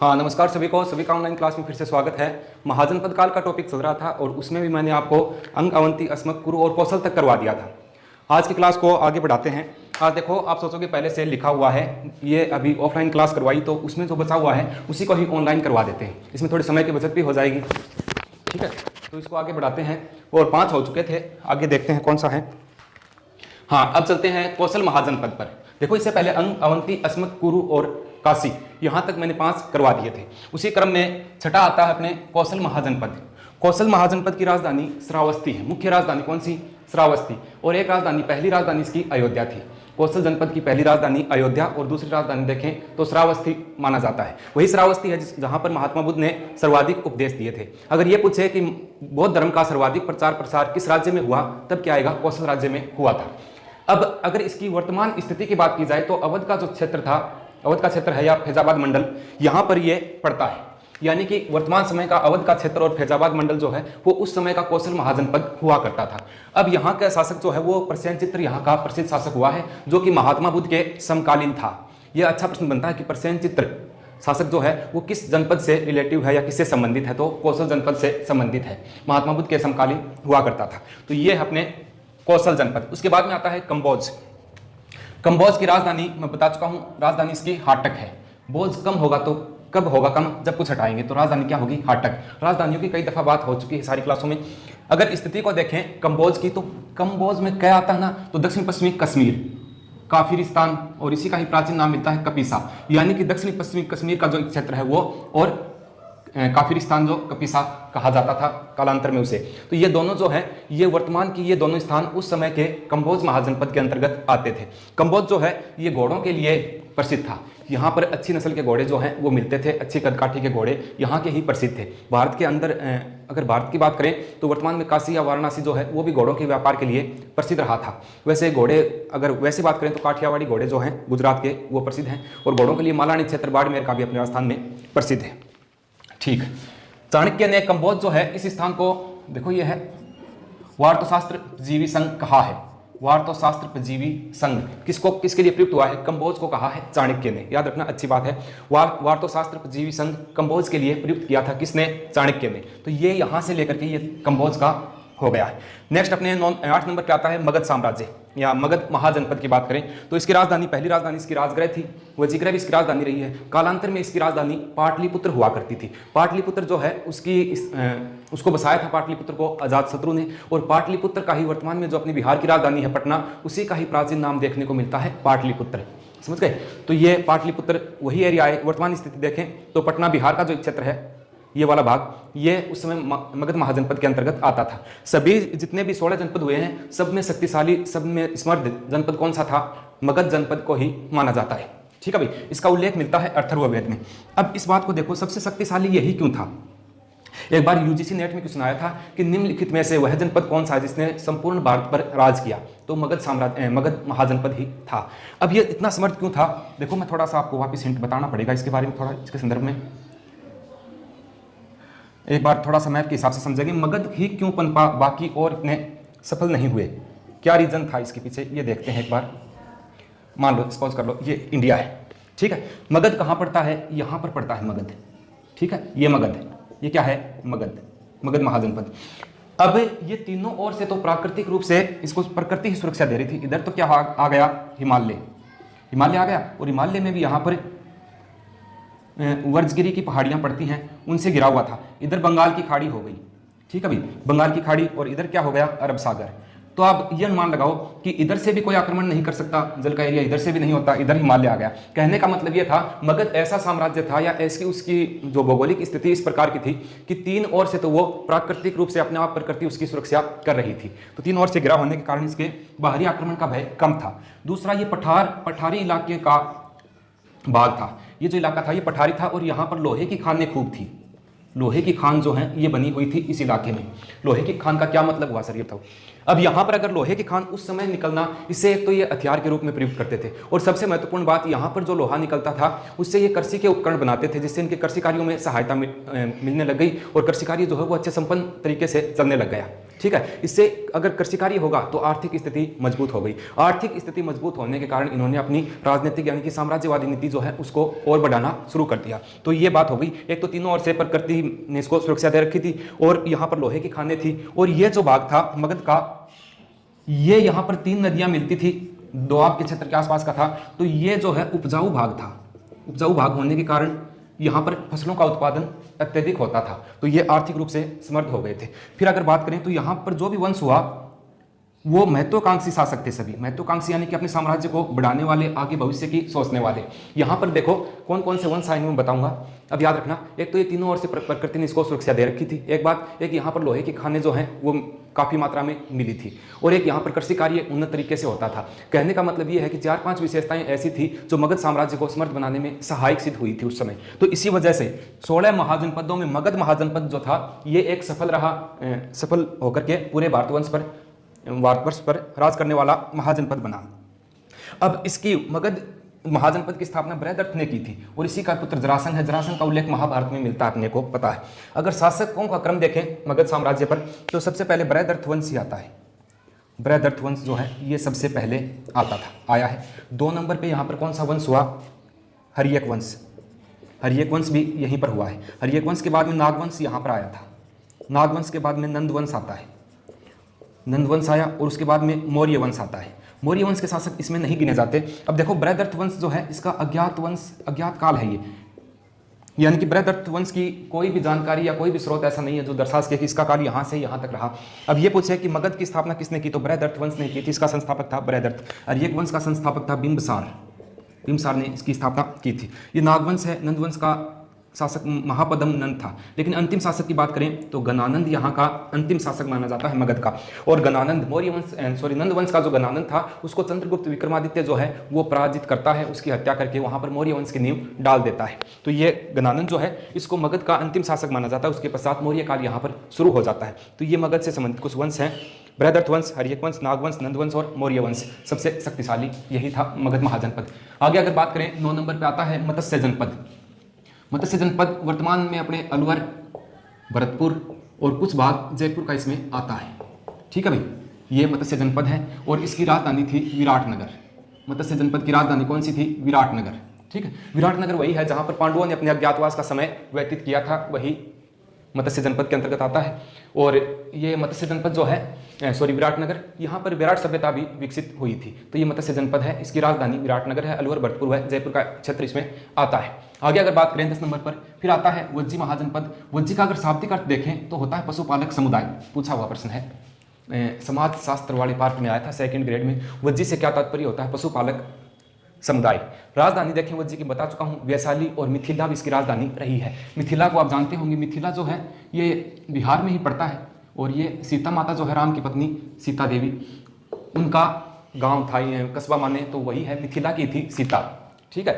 हाँ नमस्कार सभी को, सभी का ऑनलाइन क्लास में फिर से स्वागत है। महाजनपद काल का टॉपिक चल रहा था और उसमें भी मैंने आपको अंग, अवंती, अस्मक, कुरु और कौशल तक करवा दिया था। आज की क्लास को आगे बढ़ाते हैं। आज देखो, आप सोचोगे पहले से लिखा हुआ है, ये अभी ऑफलाइन क्लास करवाई तो उसमें जो बचा हुआ है उसी को ही ऑनलाइन करवा देते हैं, इसमें थोड़ी समय की बचत भी हो जाएगी। ठीक है, तो इसको आगे बढ़ाते हैं। और 5 हो चुके थे, आगे देखते हैं कौन सा है। हाँ, अब चलते हैं कौशल महाजनपद पर। देखो, इससे पहले अंग, अवंती, अस्मक, कुरु और काशी, यहाँ तक मैंने 5 करवा दिए थे। उसी क्रम में छठा आता है अपने कौशल महाजनपद। कौशल महाजनपद की राजधानी श्रावस्ती है। मुख्य राजधानी कौन सी? श्रावस्ती। और एक राजधानी, पहली राजधानी इसकी अयोध्या थी। कौशल जनपद की पहली राजधानी अयोध्या और दूसरी राजधानी देखें तो श्रावस्ती माना जाता है। वही श्रावस्ती है जहाँ पर महात्मा बुद्ध ने सर्वाधिक उपदेश दिए थे। अगर ये पूछे कि बौद्ध धर्म का सर्वाधिक प्रचार प्रसार किस राज्य में हुआ, तब क्या आएगा? कौशल राज्य में हुआ था। अब अगर इसकी वर्तमान स्थिति की बात की जाए तो अवध का जो क्षेत्र था, अवध का क्षेत्र है या फैजाबाद मंडल, यहाँ पर ये पड़ता है। यानी कि वर्तमान समय का अवध का क्षेत्र और फैजाबाद मंडल जो है वो उस समय का कौशल महाजनपद हुआ करता था। अब यहाँ का शासक जो है वो प्रसेनचित्र यहाँ का प्रसिद्ध शासक हुआ है, जो कि महात्मा बुद्ध के समकालीन था। यह अच्छा प्रश्न बनता है कि प्रसेनचित्र शासक जो है वो किस जनपद से रिलेटिव है या किससे संबंधित है, तो कौशल जनपद से संबंधित है, महात्मा बुद्ध के समकालीन हुआ करता था। तो ये है अपने कौशल जनपद। उसके बाद में आता है कंबोज। कंबोज की राजधानी मैं बता चुका हूँ, राजधानी इसकी हाटक है। बोझ कम होगा तो कब होगा कम? जब कुछ हटाएंगे, तो राजधानी क्या होगी? हाटक। राजधानियों की कई दफा बात हो चुकी है सारी क्लासों में। अगर स्थिति को देखें कंबोज की, तो कंबोज में क्या आता है ना, तो दक्षिण पश्चिमी कश्मीर, काफिरिस्तान, और इसी का ही प्राचीन नाम मिलता है कपीसा। यानी कि दक्षिण पश्चिमी कश्मीर का जो क्षेत्र है वो, और काफिरिस्तान जो कपीसा कहा जाता था कालांतर में उसे। तो ये दोनों जो है, ये वर्तमान की ये दोनों स्थान उस समय के कंबोज महाजनपद के अंतर्गत आते थे। कंबोज जो है ये घोड़ों के लिए प्रसिद्ध था। यहाँ पर अच्छी नस्ल के घोड़े जो हैं वो मिलते थे, अच्छी कदकाठी के घोड़े यहाँ के ही प्रसिद्ध थे। भारत के अंदर अगर भारत की बात करें तो वर्तमान में काशी या वाराणसी जो है वो भी घोड़ों के व्यापार के लिए प्रसिद्ध रहा था। वैसे घोड़े अगर वैसे बात करें तो काठियावाड़ी घोड़े जो हैं गुजरात के, वो प्रसिद्ध हैं। और घोड़ों के लिए मालानी क्षेत्र बाड़मेर का भी अपने राजस्थान में प्रसिद्ध है। ठीक, चाणक्य ने कंबोज जो है इस स्थान को, देखो ये है वार्तोशास्त्र जीवी संघ कहा है। वार्तोशास्त्र जीवी संघ किसको, किसके लिए प्रयुक्त हुआ है? कंबोज को कहा है चाणक्य ने। याद रखना, अच्छी बात है। वार्तोशास्त्र जीवी संघ कंबोज के लिए प्रयुक्त किया था किसने? चाणक्य ने। तो ये यहाँ से लेकर के ये कंबोज का हो गया है। नेक्स्ट अपने 8 नंबर पे आता है मगध साम्राज्य या मगध महाजनपद की बात करें तो इसकी राजधानी, पहली राजधानी इसकी राजगृह थी, वजीगृह भी इसकी राजधानी रही है। कालांतर में इसकी राजधानी पाटलिपुत्र हुआ करती थी। पाटलिपुत्र जो है उसको बसाया था पाटलिपुत्र को अजातशत्रु ने। और पाटलिपुत्र का ही वर्तमान में जो अपनी बिहार की राजधानी है पटना, उसी का ही प्राचीन नाम देखने को मिलता है पाटलिपुत्र। समझ गए? तो ये पाटलिपुत्र वही एरिया है। वर्तमान स्थिति देखें तो पटना बिहार का जो क्षेत्र है, ये वाला भाग, ये उस समय मगध महाजनपद के अंतर्गत आता था। सभी जितने भी 16 जनपद हुए हैं, सब में शक्तिशाली, सब में समृद्ध जनपद कौन सा था? मगध जनपद को ही माना जाता है। ठीक है भाई, इसका उल्लेख मिलता है अथर्ववेद में। अब इस बात को देखो, सबसे शक्तिशाली यही क्यों था? एक बार यूजीसी नेट में क्वेश्चन आया था कि निम्नलिखित में से वह जनपद कौन सा है जिसने संपूर्ण भारत पर राज किया, तो मगध महाजनपद ही था। अब ये इतना समर्थ क्यों था? देखो, मैं थोड़ा सा आपको वापिस हिंट बताना पड़ेगा इसके बारे में, थोड़ा इसके संदर्भ में एक बार थोड़ा सा मैथ के हिसाब से समझेंगे। मगध ही क्यों पनपा, बाकी और इतने सफल नहीं हुए? क्या रीजन था इसके पीछे, ये देखते हैं एक बार। मान लो, सपोज कर लो ये इंडिया है, ठीक है। मगध कहाँ पड़ता है? यहाँ पर पड़ता है मगध, ठीक है। ये मगध है, ये क्या है? मगध महाजनपद। अब ये तीनों ओर से तो प्राकृतिक रूप से इसको प्रकृति ही सुरक्षा दे रही थी। इधर तो क्या आ गया? हिमालय आ गया, और हिमालय में भी यहाँ पर वर्जगिरी की पहाड़ियां पड़ती हैं, उनसे गिरा हुआ था। इधर बंगाल की खाड़ी हो गई, ठीक है भाई, बंगाल की खाड़ी, और इधर क्या हो गया? अरब सागर। तो आप ये अनुमान लगाओ कि इधर से भी कोई आक्रमण नहीं कर सकता, जल का एरिया इधर से भी नहीं होता, इधर हिमालय आ गया। कहने का मतलब ये था, मगध ऐसा साम्राज्य था या ऐसी उसकी जो भौगोलिक स्थिति इस प्रकार की थी कि 3 ओर से तो वो प्राकृतिक रूप से अपने आप प्रकृति उसकी सुरक्षा कर रही थी। तो 3 ओर से घिरा होने के कारण इसके बाहरी आक्रमण का भय कम था। दूसरा, ये पठारी इलाके का भाग था। ये जो इलाका था ये पठारी था, और यहाँ पर लोहे की खानें खूब थी। लोहे की खान जो है ये बनी हुई थी इस इलाके में। लोहे की खान का क्या मतलब हुआ सर, ये बताओ। अब यहाँ पर अगर लोहे की खान उस समय निकलना, इससे एक तो ये हथियार के रूप में प्रयुक्त करते थे, और सबसे महत्वपूर्ण बात यहाँ पर जो लोहा निकलता था उससे ये कृषि के उपकरण बनाते थे, जिससे इनके कृषि कार्यों में सहायता मिलने लग गई और कृषि कार्य जो है वो अच्छे संपन्न तरीके से चलने लग गया। ठीक है, इससे अगर कृषि कार्य होगा तो आर्थिक स्थिति मजबूत हो गई। आर्थिक स्थिति मजबूत होने के कारण इन्होंने अपनी राजनीतिक यानी कि साम्राज्यवादी नीति जो है उसको और बढ़ाना शुरू कर दिया। तो ये बात हो गई। एक तो तीनों ओर से प्रकृति ने इसको सुरक्षा दे रखी थी, और यहाँ पर लोहे की खानें थी, और ये जो भाग था मगध का, ये यहाँ पर 3 नदियां मिलती थी, दोआब के क्षेत्र के आसपास का था। तो ये जो है उपजाऊ भाग था। उपजाऊ भाग होने के कारण यहाँ पर फसलों का उत्पादन अत्यधिक होता था, तो ये आर्थिक रूप से समृद्ध हो गए थे। फिर अगर बात करें तो यहाँ पर जो भी वंश हुआ वो महत्वाकांक्षी शासक थे सभी। महत्वाकांक्षी यानी कि अपने साम्राज्य को बढ़ाने वाले, आगे भविष्य की सोचने वाले। यहाँ पर देखो कौन कौन से वंश आए मैं बताऊंगा, अब याद रखना। एक तो ये तीनों ओर से प्रकृति ने इसको सुरक्षा दे रखी थी, एक बात। एक यहाँ पर लोहे की खानें जो हैं वो काफ़ी मात्रा में मिली थी, और एक यहाँ पर कृषि कार्य उन्नत तरीके से होता था। कहने का मतलब ये है कि 4-5 विशेषताएं ऐसी थी जो मगध साम्राज्य को समृद्ध बनाने में सहायक सिद्ध हुई थी उस समय। तो इसी वजह से 16 महाजनपदों में मगध महाजनपद जो था ये एक सफल होकर के पूरे भारतवर्ष पर राज करने वाला महाजनपद बना। अब इसकी मगध महाजनपद की स्थापना बृहदर्थ ने की थी, और इसी का पुत्र जरासंध है। जरासंध का उल्लेख महाभारत में मिलता है, अपने को पता है। अगर शासकों का क्रम देखें मगध साम्राज्य पर तो सबसे पहले बृहदर्थ वंश ही आता है। बृहदर्थ वंश जो है ये सबसे पहले आया है। 2 नंबर पे यहाँ पर कौन सा वंश हुआ? हर्यक वंश। हर्यक वंश भी यहीं पर हुआ है। हर्यक वंश के बाद में नागवंश यहाँ पर आया था। नागवंश के बाद में नंदवंश आता है। नंदवंश आया, और उसके बाद में मौर्य वंश आता है। मौर्य वंश के शासक इसमें नहीं गिने जाते। अब देखो बृहदर्थ वंश जो है इसका अज्ञात काल है ये, यानी कि बृहदर्थ वंश की कोई भी जानकारी या कोई भी स्रोत ऐसा नहीं है जो दर्शा सके कि इसका काल यहाँ से यहाँ तक रहा। अब ये पूछे कि मगध की स्थापना किसने की, तो बृहदर्थ वंश ने की थी। इसका संस्थापक था बृहदर्थ। हर्यक वंश का संस्थापक था बिंबसार ने इसकी स्थापना की थी। ये नागवंश है। नंदवंश का शासक महापदम नंद था, लेकिन अंतिम शासक की बात करें तो गणानंद यहाँ का अंतिम शासक माना जाता है मगध का। और गणानंद नंदवंश का जो गणानंद था उसको चंद्रगुप्त विक्रमादित्य जो है वो पराजित करता है, उसकी हत्या करके वहाँ पर मौर्य वंश की नींव डाल देता है। तो ये गणानंद जो है इसको मगध का अंतिम शासक माना जाता है। उसके पश्चात मौर्य काल यहाँ पर शुरू हो जाता है। तो ये मगध से संबंधित कुछ वंश हैं: बृहदर्थ वंश, हर्यक वंश, नागवंश, नंदवंश और मौर्य वंश। सबसे शक्तिशाली यही था मगध महाजनपद। आगे अगर बात करें 9 नंबर पर आता है मत्स्य जनपद। मत्स्य जनपद वर्तमान में अपने अलवर, भरतपुर और कुछ भाग जयपुर का इसमें आता है। ठीक है भाई, ये मत्स्य जनपद है, और इसकी राजधानी थी विराटनगर। मत्स्य जनपद की राजधानी कौन सी थी? विराटनगर। ठीक है, विराटनगर वही है जहाँ पर पांडवों ने अपने अज्ञातवास का समय व्यतीत किया था, वही मत्स्य जनपद के अंतर्गत आता है। और ये मत्स्य जनपद जो है विराटनगर, यहाँ पर विराट सभ्यता भी विकसित हुई थी। तो ये मत्स्य जनपद है, इसकी राजधानी विराटनगर है। अलवर, भरतपुर है, जयपुर का क्षेत्र इसमें आता है। आगे अगर बात करें 10 नंबर पर, फिर आता है वज्जी महाजनपद। वज्जी का अगर शाब्दिक अर्थ देखें तो होता है पशुपालक समुदाय। पूछा हुआ प्रश्न है, समाज शास्त्र वाले पार्ट में आया था 2nd ग्रेड में। वज्जी से क्या तात्पर्य होता है? पशुपालक समुदाय। राजधानी देखें वज्जी की बता चुका हूँ, वैशाली और मिथिला भी इसकी राजधानी रही है। मिथिला को आप जानते होंगे, मिथिला जो है ये बिहार में ही पड़ता है, और ये सीता माता जो है राम की पत्नी सीता देवी, उनका गांव था, ये कस्बा माने तो वही है, मिथिला की थी सीता। ठीक है,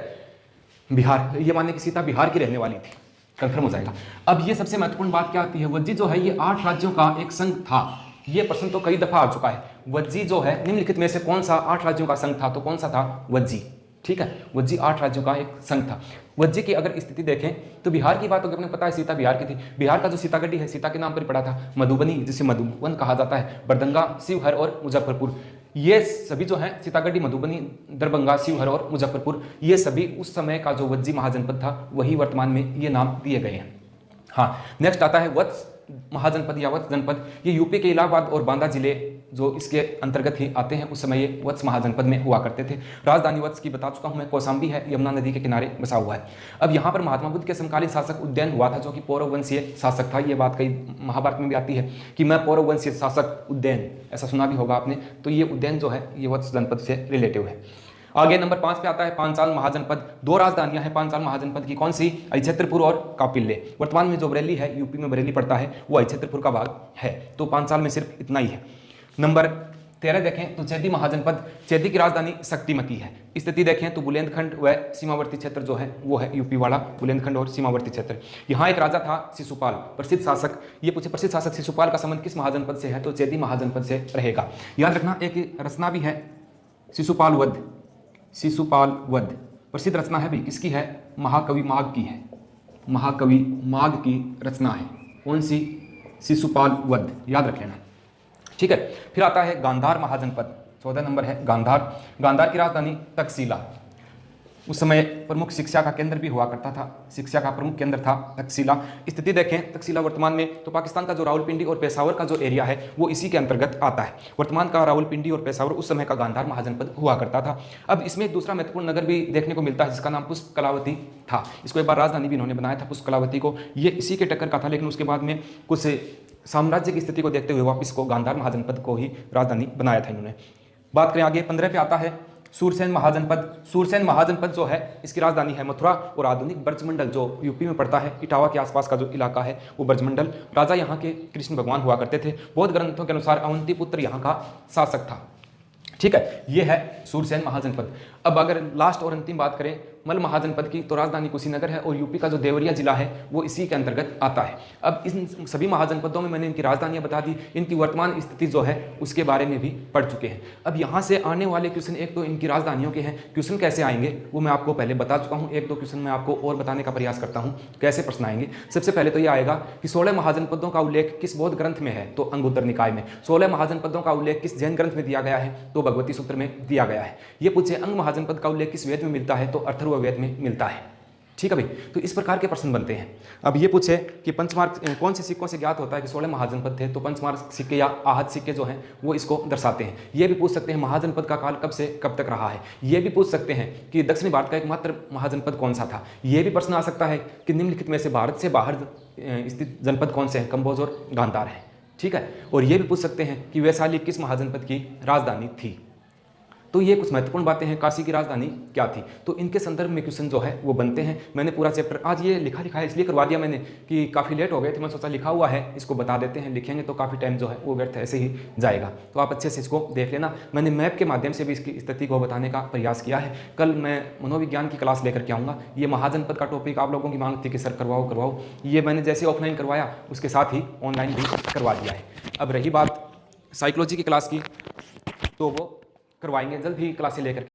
बिहार, ये माने कि सीता बिहार की रहने वाली थी, कन्फर्म हो जाएगा। अब ये सबसे महत्वपूर्ण बात क्या आती है? वज्जी जो है ये 8 राज्यों का एक संघ था। ये प्रश्न तो कई दफा आ चुका है। वज्जी जो है निम्नलिखित में से कौन सा 8 राज्यों का संघ था? तो कौन सा था? वज्जी। ठीक है, वज्जी 8 राज्यों का एक संघ था। वज्जी की अगर स्थिति देखें तो बिहार की बात होगी, अपने पता है सीता बिहार की थी। बिहार का जो सीतागढ़ी है सीता के नाम पर पड़ा था। मधुबनी जिसे मधुबन कहा जाता है, बरदंगा, शिवहर और मुजफ्फरपुर, ये सभी जो है सीतागढ़ी, मधुबनी, दरभंगा, शिवहर और मुजफ्फरपुर, ये सभी उस समय का जो वज्जी महाजनपद था वही वर्तमान में ये नाम दिए गए हैं। हाँ, नेक्स्ट आता है वत्स महाजनपद या वत्स जनपद। ये यूपी के इलाहाबाद और बांदा जिले जो इसके अंतर्गत ही आते हैं, उस समय ये वत्स महाजनपद में हुआ करते थे। राजधानी वत्स की बता चुका हूँ मैं, कौशाम्बी है, यमुना नदी के किनारे बसा हुआ है। अब यहाँ पर महात्मा बुद्ध के समकालीन शासक उद्यन हुआ था, जो कि पौरववंशीय शासक था। ये बात कई महाभारत में भी आती है कि मैं पौरववंशीय शासक उद्यन, ऐसा सुना भी होगा आपने। तो ये उद्यन जो है ये वत्स जनपद से रिलेटिव है। आगे नंबर 5 पे आता है पांचाल महाजनपद। 2 राजधानियां हैं पांचाल महाजनपद की, कौन सी? अहिच्छत्रपुर और कापिल्य। वर्तमान में जो बरेली है, यूपी में बरेली पड़ता है, वो अहिच्छत्रपुर का भाग है। तो पांचाल में सिर्फ इतना ही है। नंबर 13 देखें तो चेदी महाजनपद, चेदी की राजधानी शक्तिमती है। स्थिति देखें तो बुंदेलखंड व सीमावर्ती क्षेत्र जो है वो है यूपी वाला बुंदेलखंड और सीमावर्ती क्षेत्र। यहाँ एक राजा था शिशुपाल, प्रसिद्ध शासक। ये पूछे प्रसिद्ध शासक शिशुपाल का संबंध किस महाजनपद से है, तो चेदी महाजनपद से रहेगा। याद रखना एक रचना भी है शिशुपाल वध, शिशुपाल वध प्रसिद्ध रचना है भी, किसकी है, महाकवि माघ की है, महाकवि माघ की रचना है। कौन सी, शिशुपाल वध, याद रख लेना। ठीक है, फिर आता है गांधार महाजनपद, 14 नंबर है गांधार। गांधार की राजधानी तक्षशिला, उस समय प्रमुख शिक्षा का केंद्र भी हुआ करता था, शिक्षा का प्रमुख केंद्र था तक्षशिला। स्थिति देखें तक्षशिला वर्तमान में तो पाकिस्तान का जो रावलपिंडी और पेशावर का जो एरिया है वो इसी के अंतर्गत आता है। वर्तमान का रावलपिंडी और पेशावर उस समय का गांधार महाजनपद हुआ करता था। अब इसमें एक दूसरा महत्वपूर्ण नगर भी देखने को मिलता है जिसका नाम पुष्पकलावती था। इसको एक बार राजधानी भी इन्होंने बनाया था पुष्पकलावती को, ये इसी के टक्कर का था, लेकिन उसके बाद में कुछ साम्राज्य की स्थिति को देखते हुए वापस को गांधार महाजनपद को ही राजधानी बनाया था इन्होंने। बात करें आगे 15 पे आता है सूरसेन महाजनपद। सूरसेन महाजनपद जो है इसकी राजधानी है मथुरा और आधुनिक ब्रजमंडल जो यूपी में पड़ता है, इटावा के आसपास का जो इलाका है वो ब्रजमंडल। राजा यहाँ के कृष्ण भगवान हुआ करते थे। बौद्ध ग्रंथों के अनुसार अवंती पुत्र यहाँ का शासक था। ठीक है, ये है सूरसेन महाजनपद। अब अगर लास्ट और अंतिम बात करें मल महाजनपद की तो राजधानी कुशीनगर है और यूपी का जो देवरिया जिला है वो इसी के अंतर्गत आता है। अब इन सभी महाजनपदों में मैंने इनकी राजधानियां बता दी, इनकी वर्तमान स्थिति जो है उसके बारे में भी पढ़ चुके हैं। अब यहाँ से आने वाले क्वेश्चन एक तो इनकी राजधानियों के हैं, क्वेश्चन कैसे आएंगे वो मैं आपको पहले बता चुका हूँ। एक दो क्वेश्चन मैं आपको और बताने का प्रयास करता हूँ कैसे प्रश्न आएंगे। सबसे पहले तो ये आएगा कि 16 महाजनपदों का उल्लेख किस बौद्ध ग्रंथ में है, तो अंगुत्तर निकाय में। 16 महाजनपदों का उल्लेख किस जैन ग्रंथ में दिया गया है, तो भगवती सूत्र में दिया गया है। ये पूछे अंग महाजनपद का उल्लेख किस वेद में मिलता है, तो अथर्ववेद में मिलता है। ठीक है भाई, तो इस प्रकार के प्रश्न बनते हैं। अब ये पूछे कि पंचमार्क कौन से सिक्कों से ज्ञात होता है कि 16 महाजनपद थे, तो पंचमार्क सिक्के या आहत सिक्के जो हैं वो इसको दर्शाते हैं। ये भी पूछ सकते हैं महाजनपद का काल कब से कब तक रहा है। ये भी पूछ सकते हैं कि दक्षिणी भारत का एकमात्र महाजनपद कौन सा था। ये भी प्रश्न आ सकता है कि निम्नलिखित में से भारत से बाहर स्थित जनपद कौन से हैं, कंबोज और गांधार है। ठीक है, और ये भी पूछ सकते हैं कि वैशाली किस महाजनपद की राजधानी थी। तो ये कुछ महत्वपूर्ण बातें हैं। काशी की राजधानी क्या थी, तो इनके संदर्भ में क्वेश्चन जो है वो बनते हैं। मैंने पूरा चैप्टर आज ये लिखा है इसलिए करवा दिया मैंने कि काफ़ी लेट हो गए थे, मैं सोचा लिखा हुआ है इसको बता देते हैं, लिखेंगे तो काफ़ी टाइम जो है वो व्यर्थ ऐसे ही जाएगा। तो आप अच्छे से इसको देख लेना। मैंने मैप के माध्यम से भी इसकी स्थिति को बताने का प्रयास किया है। कल मैं मनोविज्ञान की क्लास लेकर के आऊँगा। ये महाजनपद का टॉपिक आप लोगों की मांग थी कि सर करवाओ, ये मैंने जैसे ऑफलाइन करवाया उसके साथ ही ऑनलाइन भी करवा दिया है। अब रही बात साइकोलॉजी की क्लास की, तो वो करवाएंगे जल्द ही क्लासें लेकर।